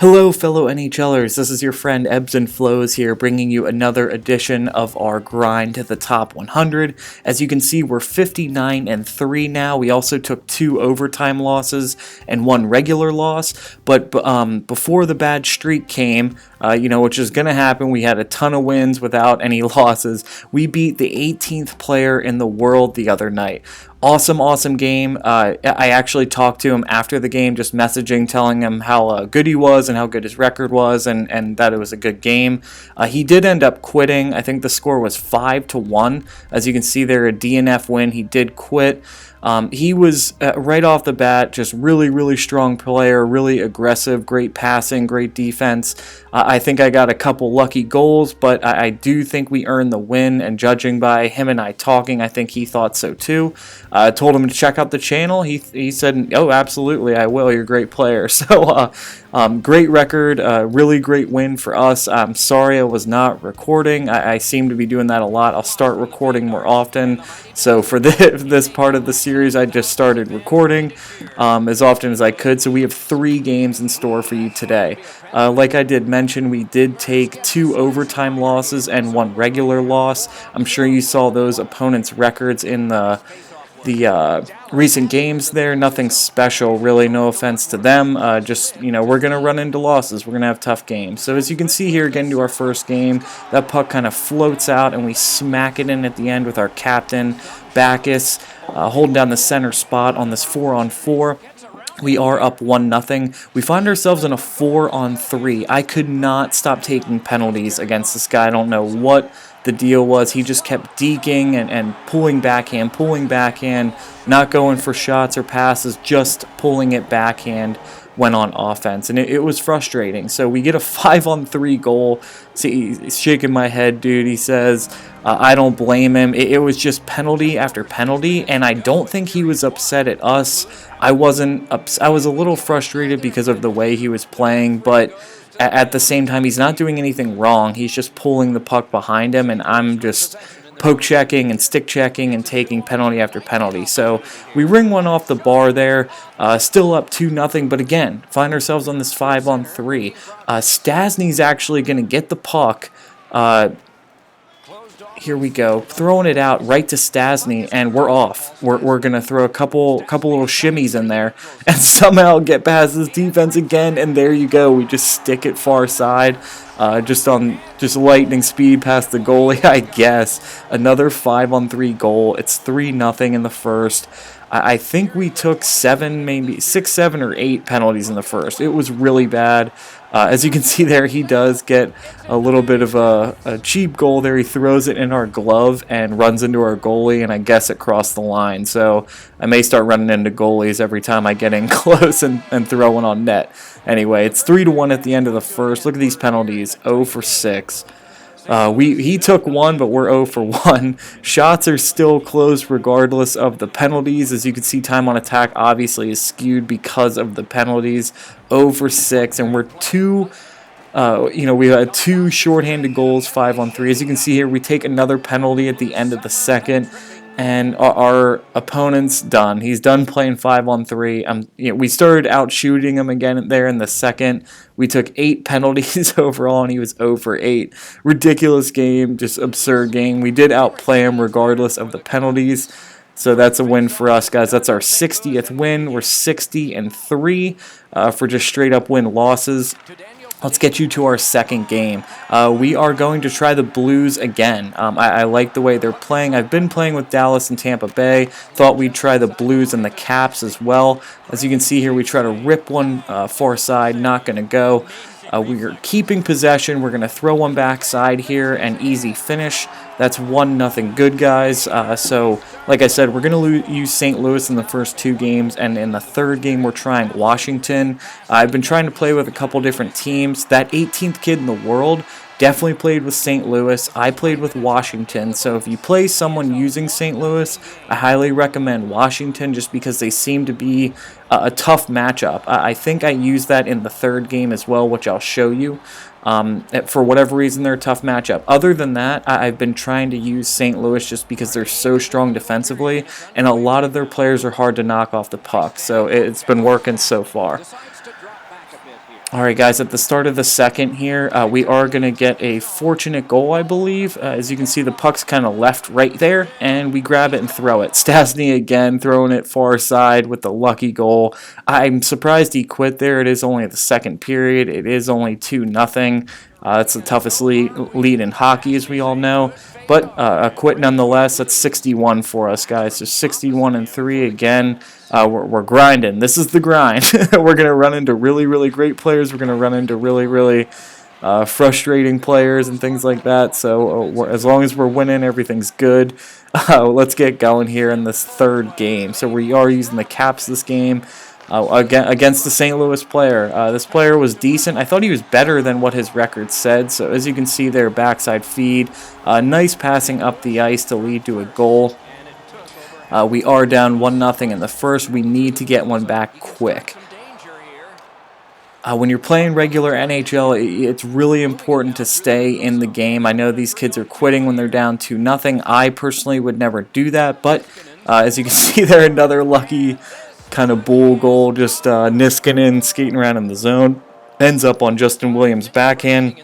Hello, fellow NHLers. This is your friend Ebbs and Flows here, bringing you another edition of our grind to the top 100. As you can see, we're 59-3 now. We also took 2 overtime losses and 1 regular loss. But before the bad streak came, which is going to happen, we had a ton of wins without any losses. We beat the 18th player in the world the other night. Awesome game. I actually talked to him after the game, just messaging, telling him how good he was and how good his record was, and that it was a good game. He did end up quitting. I think the score was 5-1. As you can see there, a DNF win. He did quit. He was right off the bat just really strong player, really aggressive, great passing, great defense. I think I got a couple lucky goals, but I do think we earned the win, and judging by him and I talking, I think he thought so too. I told him to check out the channel. He said, "Oh, absolutely, I will. You're a great player." So, great record, really great win for us. I'm sorry I was not recording. I seem to be doing that a lot. I'll start recording more often. So for this part of the series, I just started recording as often as I could. So we have 3 games in store for you today. Like I did mention, we did take 2 overtime losses and 1 regular loss. I'm sure you saw those opponents' records in the recent games there. Nothing special, really, no offense to them. We're going to run into losses. We're going to have tough games. So as you can see here, getting to our first game, that puck kind of floats out and we smack it in at the end with our captain, Backus, holding down the center spot on this 4-on-4. We are up 1-0. We find ourselves in a 4-on-3. I could not stop taking penalties against this guy. I don't know what the deal was. He just kept deking and pulling backhand, not going for shots or passes, just pulling it backhand when on offense, and it was frustrating. So we get a 5-on-3 goal. See, he's shaking my head, dude. He says, I don't blame him. It was just penalty after penalty, and I don't think he was upset at us. I wasn't. I was a little frustrated because of the way he was playing, but at the same time, he's not doing anything wrong. He's just pulling the puck behind him, and I'm just poke checking and stick checking and taking penalty after penalty. So we ring one off the bar there, still up 2-0, but again, find ourselves on this 5-on-3. Stastny's actually going to get the puck. Here we go, throwing it out right to Stastny, and we're off. We're going to throw a couple little shimmies in there and somehow get past this defense again, and there you go. We just stick it far side, just lightning speed past the goalie, I guess. Another 5-on-3 goal. It's 3-0 in the first. I think we took 6, 7, or 8 penalties in the first. It was really bad. As you can see there, he does get a little bit of a cheap goal there. He throws it in our glove and runs into our goalie, and I guess it crossed the line. So I may start running into goalies every time I get in close and throw one on net. Anyway, it's 3-1 at the end of the first. Look at these penalties, 0 for 6. He took 1, but we're 0 for 1. Shots are still close regardless of the penalties. As you can see, time on attack obviously is skewed because of the penalties. 0 for 6, and we're 2. We had 2 shorthanded goals, 5-on-3. As you can see here, we take another penalty at the end of the second, and our opponent's done. He's done playing 5-on-3. We started out shooting him again there in the second. We took 8 penalties overall, and he was 0 for 8. Ridiculous game, just absurd game. We did outplay him regardless of the penalties. So that's a win for us, guys. That's our 60th win. We're 60-3 for just straight up win losses. Let's get you to our second game. We are going to try the Blues again. I like the way they're playing. I've been playing with Dallas and Tampa Bay. Thought we'd try the Blues and the Caps as well. As you can see here, we try to rip one far side. Not going to go. We are keeping possession. We're going to throw one backside here and easy finish. That's 1-0 good, guys. So, like I said, we're going to use St. Louis in the first 2 games, and in the third game, we're trying Washington. I've been trying to play with a couple different teams. That 18th kid in the world definitely played with St. Louis. I played with Washington. So if you play someone using St. Louis, I highly recommend Washington just because they seem to be a tough matchup. I think I used that in the third game as well, which I'll show you. For whatever reason, they're a tough matchup. Other than that, I've been trying to use St. Louis just because they're so strong defensively, and a lot of their players are hard to knock off the puck. So it's been working so far. Alright guys, at the start of the second here, we are going to get a fortunate goal, I believe. As you can see, the puck's kind of left right there, and we grab it and throw it. Stasny again, throwing it far side with the lucky goal. I'm surprised he quit there. It is only the second period. It is only 2-0. It's the toughest lead in hockey, as we all know. But a quit nonetheless. That's 61 for us, guys. So 61-3 again. We're grinding. This is the grind. We're going to run into really, really great players. We're going to run into really, really frustrating players and things like that. So as long as we're winning, everything's good. Let's get going here in this third game. So we are using the Caps this game. Against the St. Louis player. This player was decent. I thought he was better than what his record said. So as you can see there, backside feed. Nice passing up the ice to lead to a goal. We are down 1-0 in the first. We need to get one back quick. When you're playing regular NHL, it's really important to stay in the game. I know these kids are quitting when they're down 2-0. I personally would never do that. But as you can see there, another lucky kind of bull goal, just Niskanen skating around in the zone. Ends up on Justin Williams' backhand.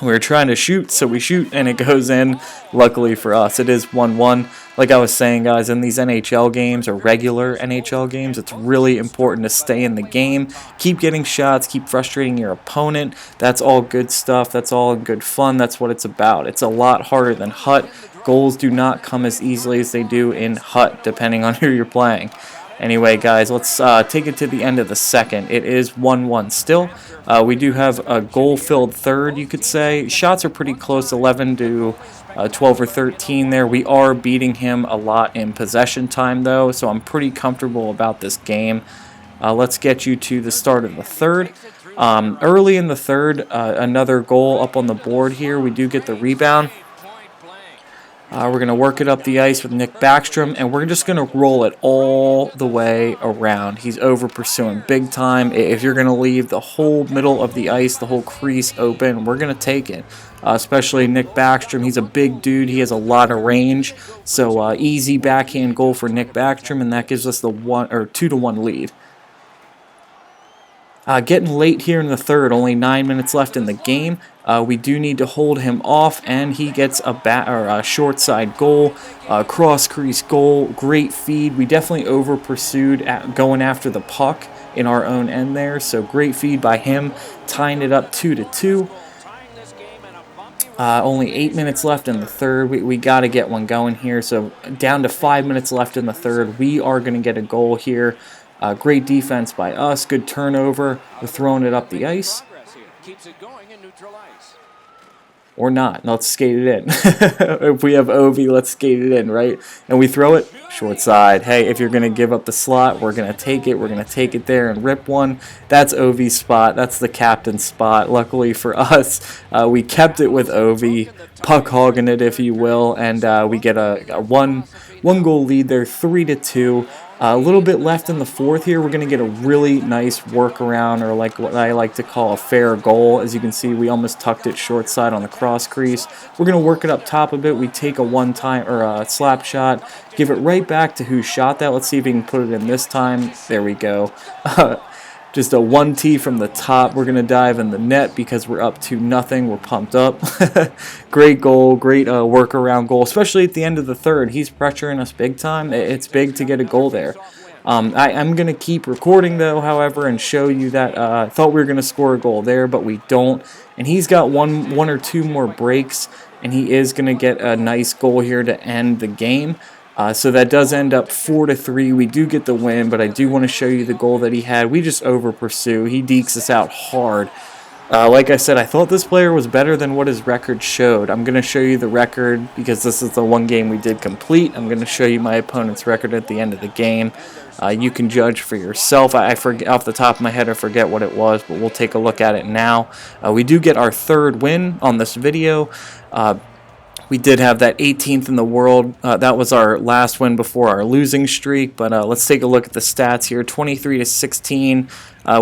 We were trying to shoot, so we shoot, and it goes in. Luckily for us, it is 1-1. Like I was saying, guys, in these NHL games or regular NHL games, it's really important to stay in the game. Keep getting shots, keep frustrating your opponent. That's all good stuff. That's all good fun. That's what it's about. It's a lot harder than Hut. Goals do not come as easily as they do in Hut, depending on who you're playing. Anyway, guys, let's take it to the end of the second. It is 1-1 still. We do have a goal-filled third, you could say. Shots are pretty close, 11 to 12 or 13 there. We are beating him a lot in possession time, though, so I'm pretty comfortable about this game. Let's get you to the start of the third. Early in the third, another goal up on the board here. We do get the rebound. We're going to work it up the ice with Nick Backstrom, and we're just going to roll it all the way around. He's over pursuing big time. If you're going to leave the whole middle of the ice, the whole crease open, we're going to take it. Especially Nick Backstrom. He's a big dude. He has a lot of range. So easy backhand goal for Nick Backstrom, and that gives us the 2-1 lead. Getting late here in the third, only 9 minutes left in the game. We do need to hold him off, and he gets a short side goal, cross crease goal, great feed. We definitely over pursued going after the puck in our own end there, so great feed by him, tying it up 2-2. Only 8 minutes left in the third. We got to get one going here, so down to 5 minutes left in the third. We are going to get a goal here. Great defense by us. Good turnover. We're throwing it up the ice. Or not. Let's skate it in. If we have Ovi, let's skate it in, right? And we throw it short side. Hey, if you're going to give up the slot, we're going to take it. We're going to take it there and rip one. That's Ovi's spot. That's the captain's spot. Luckily for us, we kept it with Ovi, puck hogging it, if you will, and we get a one goal lead there, 3-2. A little bit left in the fourth here. We're going to get a really nice workaround, or like what I like to call a fair goal. As you can see, we almost tucked it short side on the cross crease. We're going to work it up top a bit. We take a one-time or a slap shot, give it right back to who shot that. Let's see if we can put it in this time. There we go. Just a 1-T from the top. We're going to dive in the net because we're up 2-0. We're pumped up. Great goal. Great workaround goal, especially at the end of the third. He's pressuring us big time. It's big to get a goal there. I'm going to keep recording, though, however, and show you that I thought we were going to score a goal there, but we don't. And he's got one or two more breaks, and he is going to get a nice goal here to end the game. So that does end up 4-3. We do get the win, but I do want to show you the goal that he had. We just over pursue. He dekes us out hard. Like I said, I thought this player was better than what his record showed. I'm going to show you the record because this is the one game we did complete. I'm going to show you my opponent's record at the end of the game. You can judge for yourself. I forget off the top of my head, I forget what it was, but we'll take a look at it now. We do get our third win on this video. We did have that 18th in the world. That was our last win before our losing streak. But let's take a look at the stats here. 23-16.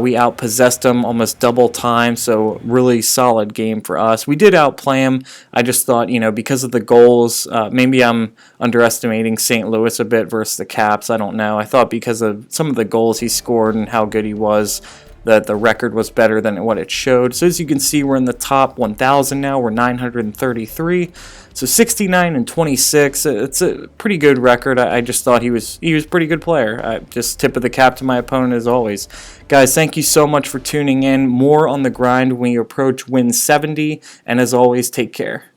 We outpossessed them almost double time. So really solid game for us. We did outplay them. I just thought, because of the goals, maybe I'm underestimating St. Louis a bit versus the Caps. I don't know. I thought because of some of the goals he scored and how good he was, the record was better than what it showed. So as you can see, we're in the top 1,000 now. We're 933. So 69 and 26. It's a pretty good record. I just thought he was a pretty good player. Just tip of the cap to my opponent as always. Guys, thank you so much for tuning in. More on the grind when we approach win 70. And as always, take care.